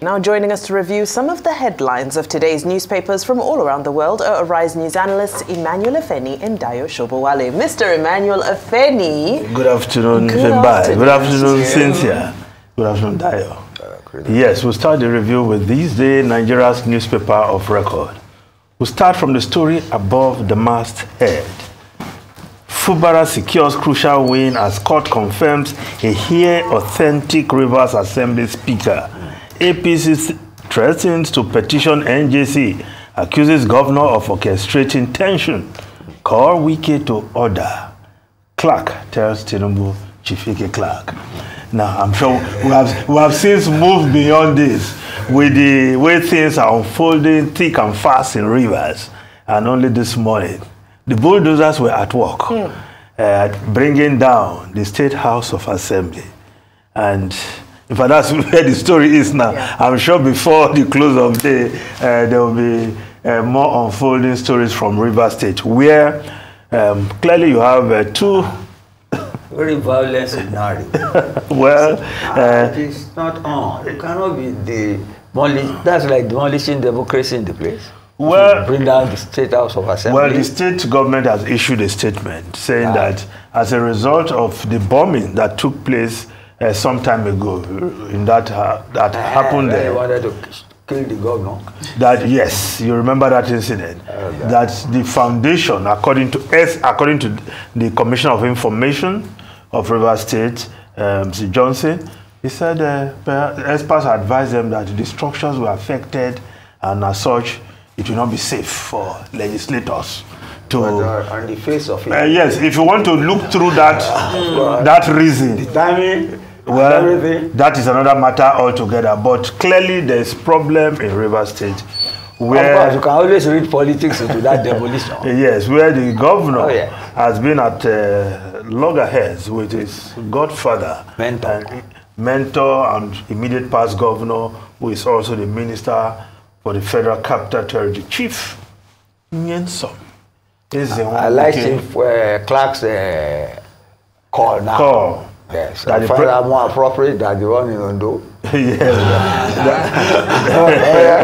Now joining us to review some of the headlines of today's newspapers from all around the world are Arise News analyst Emmanuel Afeni and Dayo Shobowale. Mr. Emmanuel Afeni. Good afternoon, Fembai. Good afternoon, Cynthia. Good afternoon, Dayo. Yes, we'll start the review with This Day, Nigeria's newspaper of record. We'll start from the story above the masthead. Fubara secures crucial win as court confirms a here authentic Rivers Assembly speaker. APC threatens to petition NJC, accuses governor of orchestrating tension. Call Wike to order. Clark tells Tinubu, Chifike Clark. Now, I'm sure we have since moved beyond this with the way things are unfolding thick and fast in Rivers. And only this morning, the bulldozers were at work, bringing down the State House of Assembly. And in fact, that's where the story is now. Yeah. I'm sure before the close of the day, there will be more unfolding stories from Rivers State, where clearly you have two very violent scenario. Well, it is not on. It cannot be that's like demolishing democracy in the place. Well, bring down the State House of Assembly. Well, the state government has issued a statement saying that as a result of the bombing that took place some time ago, in that happened there. They wanted to kill the governor. That yes, you remember that incident. That the foundation, according to the Commissioner of Information of Rivers State, Mr. Johnson, he said experts advised them that the structures were affected, and as such, it will not be safe for legislators to. On the face of it. Yes, if you want to look through that that reason. The timing. Well, that is another matter altogether. But clearly, there is problem in Rivers State, where of course, you can always read politics into that demolition. Yes, where the governor has been at loggerheads with his godfather, mentor, and immediate past governor, who is also the minister for the Federal Capital Territory, Chief Nyensom. I like Chief Clark's call now. Call. Yes, that I find that more appropriate than the one in Ondo.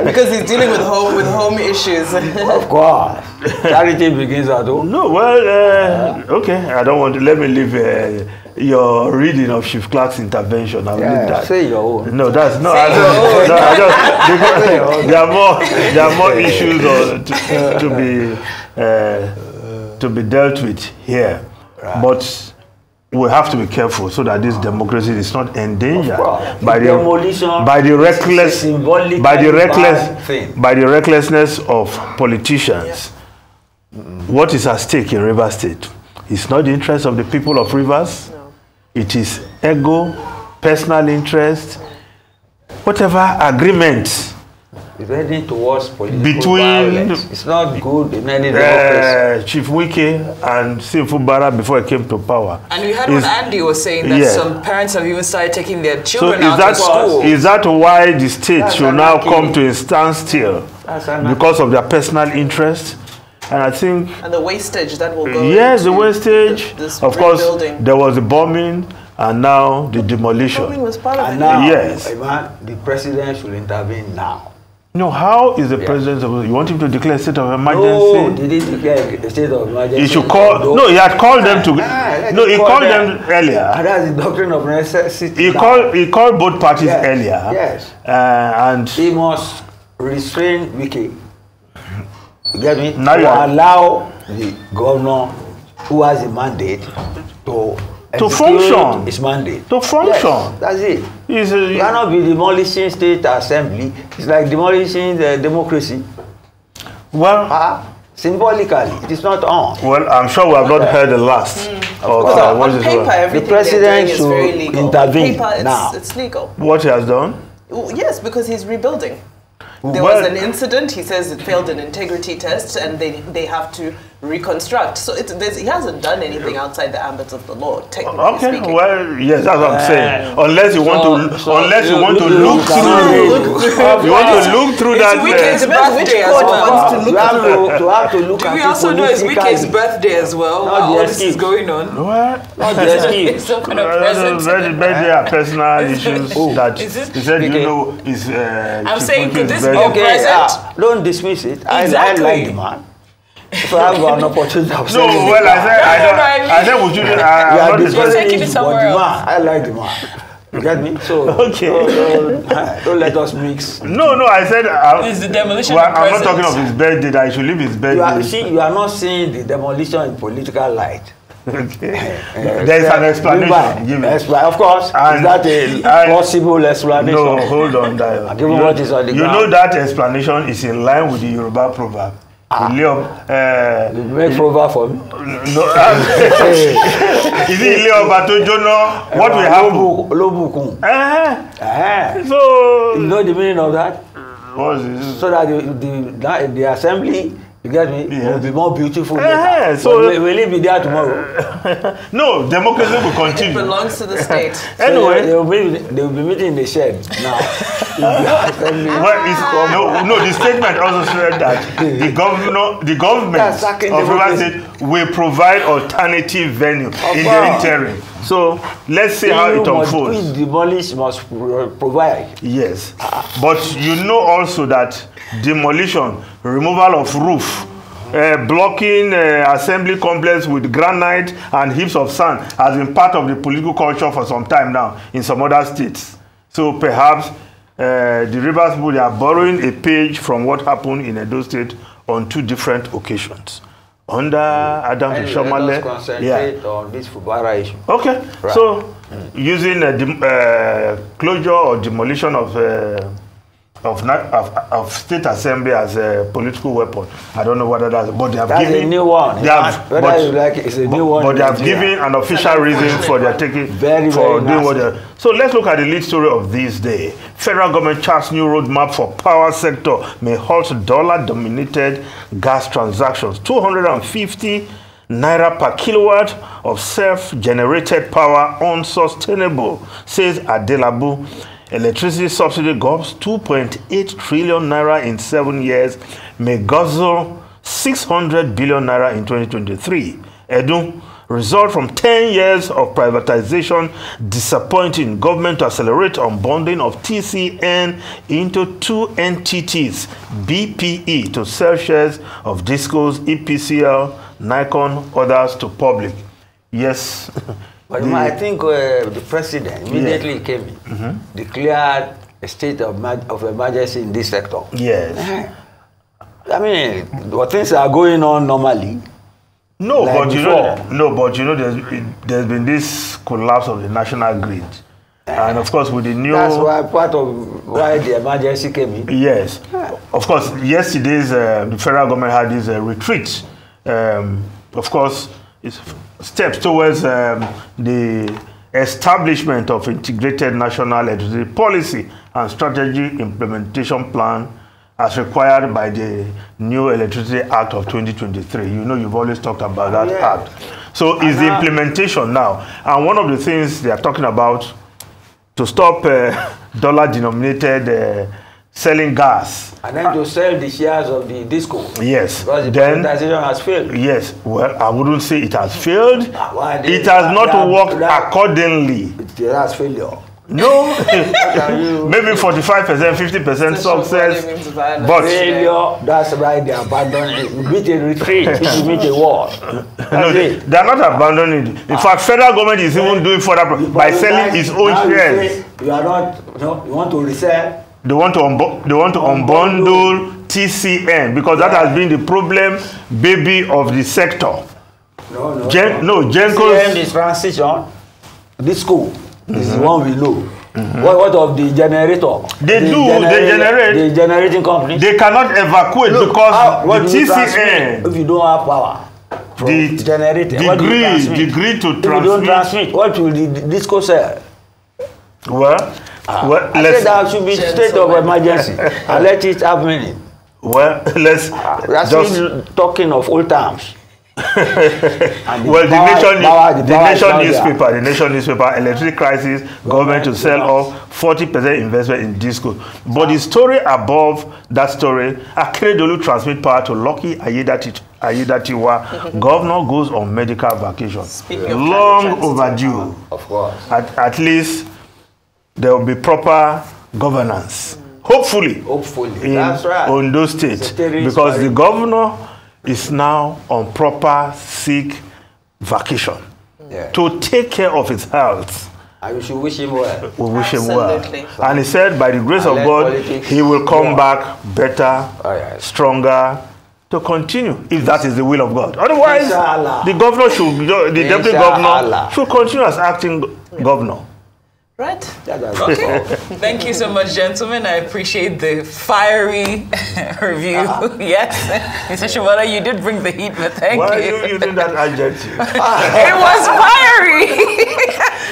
Because he's dealing with home issues. Of course. Charity begins at home. No, well, okay. I don't want to, let me leave your reading of Chief Clark's intervention. I'll leave that. Say your own. No, that's no. There are more issues to be dealt with here, but we have to be careful so that this democracy is not endangered by the recklessness of politicians. What is at stake in Rivers State? It's not the interest of the people of Rivers. No. It is ego, personal interest, whatever agreement. It's heading towards political violence. It's not good in any democracy. Chief Wike and Fubara before he came to power. And we heard what Andy was saying, that some parents have even started taking their children out of school. Is that why the state should now come to a standstill because of their personal interest? And I think... And the wastage that will go Yes, the wastage. Of course, there was the bombing and now the demolition. The bombing was part of it. Now, yes. The president should intervene now. No, how is the president supposed? You want him to declare a state of emergency? No, did he declare a state of emergency? He should call. No, he had called them to. No, he called them earlier. And that's the doctrine of necessity. He called both parties earlier. Yes. And he must restrain Wike. You get me? Now to allow the governor who has a mandate to function. His mandate. To function. Yes, that's it. You cannot be demolishing state assembly. It's like demolishing the democracy. Well, symbolically, it is not on. Well, I'm sure we have not heard the last. On paper, the president should intervene now. It's legal. What he has done? Yes, because he's rebuilding. There was an incident. He says it failed an integrity test, and they have to reconstruct. So he hasn't done anything outside the ambit of the law, technically speaking. Well, yes, that's what I'm saying. Unless you want to look through that. Wike's birthday as well. To have to look at we also know it's Wike's birthday as well? While all this is going on. What? Not the excuse. Some kind of present. Birthday are personal issues that he said, is I'm saying, could this be a present? present? Don't dismiss it. Exactly. I like the man. So I have an opportunity of No, well, I said, would you? I'm not discussing it somewhere else. I like the man. You get me? So, okay. Don't let us mix. No, I said, it's the demolition well, of I'm not talking of his birthday, that he should leave his birthday. You are not seeing the demolition in political light. Okay. There is an explanation. Give it. Of course. And, is that a possible explanation? No, hold on, Dio. Given what is on the ground. You know that explanation is in line with the Yoruba proverb. You make proverb for me? No. Is it Ilé Ọba tó jóná? What will happen? Lobukun. So you know the meaning of that? What is it? So that the assembly, you get me, will be more beautiful later. So will it be there tomorrow? No, democracy will continue. It belongs to the state. Anyway, they will be meeting in the shed now. Well, no. The statement also said that the government of Rivers State will provide alternative venue in the interim. So let's see how it unfolds. Demolish must provide. Yes, but you know also that demolition, removal of roof, blocking assembly complex with granite and heaps of sand has been part of the political culture for some time now in some other states. So perhaps the Rivers people are borrowing a page from what happened in Edo State on 2 different occasions. Under Adam Shomale. Let us concentrate on this Fubara issue. Okay, right. So using closure or demolition of state assembly as a political weapon. I don't know whether that's, but they have given a new one. They have, whether you like it, it's a new one. But they have given an official reason for their taking very doing what they're. So let's look at the lead story of this day. Federal government charts new roadmap for power sector may halt dollar-dominated gas transactions. 250 naira per kilowatt of self-generated power unsustainable, says Adelabu. Electricity subsidy gobs 2.8 trillion naira in 7 years, may guzzle 600 billion naira in 2023. Edu, result from 10 years of privatization, disappointing government to accelerate unbundling of TCN into 2 entities, BPE to sell shares of Discos, EPCL, Nikon, others to public. Yes. But I think the president immediately came in, declared a state of emergency in this sector. Yes. I mean, what things are going on normally. No, like but before. you know, there's been this collapse of the national grid, and of course with the new. That's why part of why the emergency came in. Yes, of course. Yesterday's the federal government had this retreat. Of course, it's steps towards the establishment of integrated national electricity policy and strategy implementation plan as required by the new Electricity Act of 2023. You know, you've always talked about that act. So it's the implementation now. And one of the things they are talking about to stop dollar-denominated selling gas. And then to sell the shares of the Disco. Yes. Because the privatization has failed. Yes. Well, I wouldn't say it has failed. It has not worked accordingly. It has failure. No. Maybe 45%, 50% success. But failure, that's why they abandon it. You meet a retreat, you meet a war. No, they are not abandoning it. In fact, federal government is even doing further by selling its own shares. You are not, you want to resell. They want to unbundle TCN because that has been the problem, baby, of the sector. No. TCN is transition. Disco is the one we know. What of the generator? They generate. The generating company. They cannot evacuate because the TCN. If you don't have power, the generator, the grid to transmit. If you don't transmit, what will the Disco sell? Well, Well, I said there should be state of emergency and let it have meaning. Well, let's just talking of old times. Well, the Nation newspaper, electricity crisis, government to sell off 40% investment in disco. But the story above that story, Akeredolu transmit power to Lucky Aiyedatiwa. Governor goes on medical vacation. Long overdue. Of course. At least there will be proper governance. Hopefully. In that's right. Ondo State. Because the governor is now on proper sick vacation to take care of his health. And we should wish him well. We wish him well. And he said, by the grace of God, he will come back better, stronger, to continue, if that is the will of God. Otherwise, the governor should, the deputy governor should continue as acting governor. Right. Okay. Thank you so much, gentlemen. I appreciate the fiery review. Yes. Mr. Shobowale, you did bring the heat, but thank you. Why are you using that adjective? It was fiery.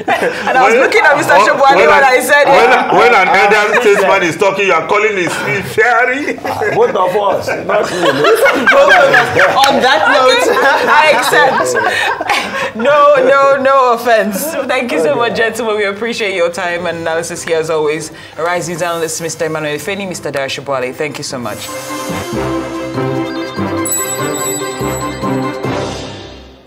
And I was looking at Mr. Shobowale when I said when an elder statesman is talking, you are calling it fiery? Both of us. Not On that note, I accept. No offense. Thank you so much, gentlemen. We appreciate your time and analysis here as always. Arise News analyst, Mr. Emmanuel Ifeni, Mr. Dayo Shobowale. Thank you so much.